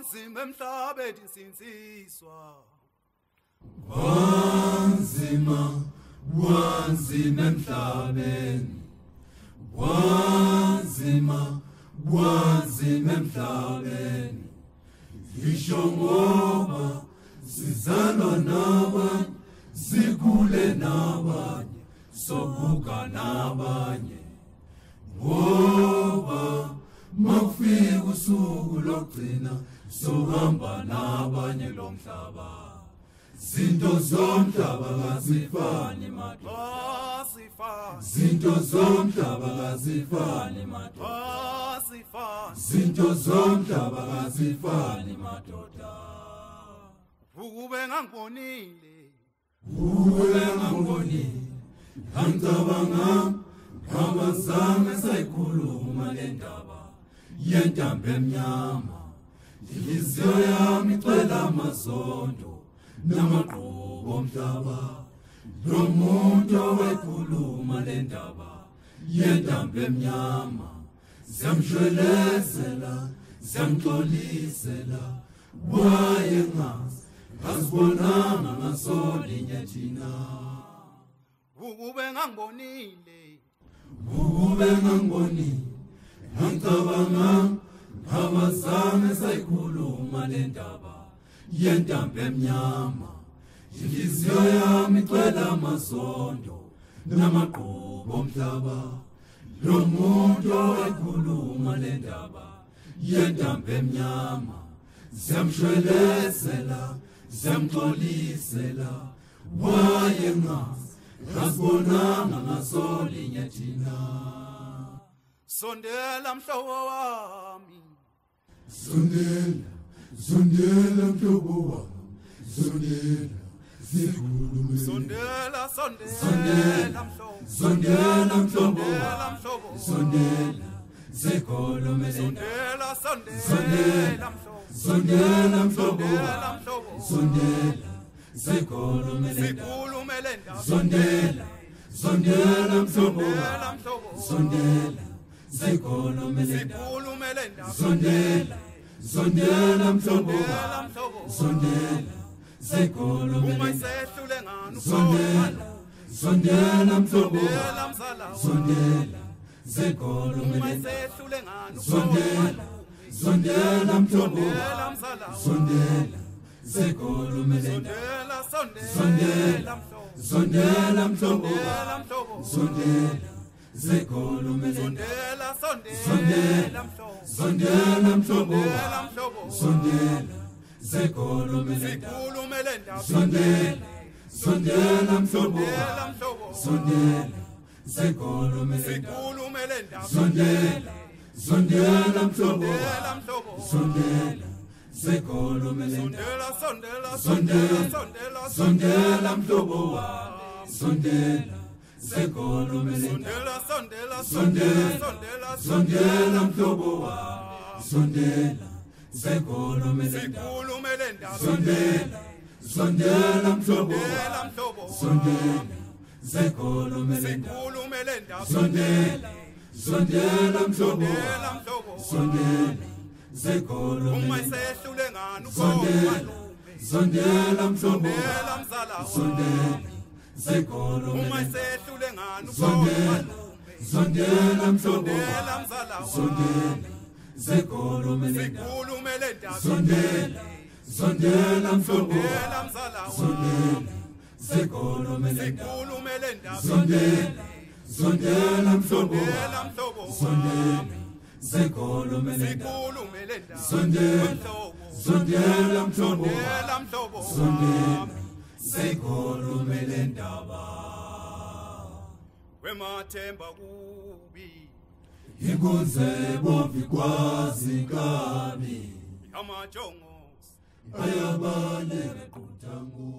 Wanzima emhlabeni sinsizwa. Wanzima emhlabeni. Wanzima emhlabeni. Ngisho ngoba sizalwa nabanye, sikhule nabanye, sobuka nabanye. Ngoba makufika usuku lokugcina sohamba nabanye lo mhlaba. Zinto zomhlaba kazifani madoda. Zinto zomhlaba kazifani madoda. Zinto zomhlaba kazifani madoda. Ukube ngangibonile. Ngicabanga ngabazange sayikhuluma le ndaba yentambo emnyama. Inhliziyo yami icela amazondo namagqubu omhlaba. Lo muntu owayikhuluma le ndaba yentambo emnyama, ziyamshwelezela, ziyamxolisela. Wayengazi, ngazibonanga ngasolinye thina. Ukube ngangibonile. Ngicabanga ngabazange sayikhuluma le ndaba yentambo emnyama. Inhliziyo yami icela amazondo namagqubu omhlaba. Lo muntu owayikhuluma le ndaba yentambo emnyama, ziyamshwelezela, ziyamxolisela. Wayengazi, ngazibonanga ngasolinye thina. Sondela mhlobo wami. Sondela mhlobo wami. Zikhulume. Sondela mhlobo. Sondela mhlobo wami. Zikhulume. Sondela mhlobo wami. Zikhulume. Sondela mhlobo wami. Zikhulume. Sondela mhlobo wami. Zikhulume. Uma isehlule ngani Sondela mhlobo wami. Zikhulume. Uma isehlule ngani Sondela mhlobo wami. Zikhulume. Sondela mhlobo wami. Zikhulume. Sondela mhlobo wami. Zikhulume. Sondela mhlobo wami. Zikhulume. Sondela mhlobo wami. Zikhulume. Sondela mhlobo wami. Zikhulume. Sondela mhlobo wami. Zikhulume. Sondela mhlobo wami. Zikhulume. Sondela mhlobo wami. Zikhulume. Uma isehlule ngani Sondela mhlobo wami. Zikhulume. Uma isehlule ngani Sondela mhlobo wami. Zikhulume. Sondela mhlobo wami. Zikhulume. Sondela mhlobo wami. Zikhulume. Sondela mhlobo wami. Zikhulume le ndaba. Wemathemba kubi. Inkunze bovi kwazi kabi. Amajongo Ayabaleke quthango.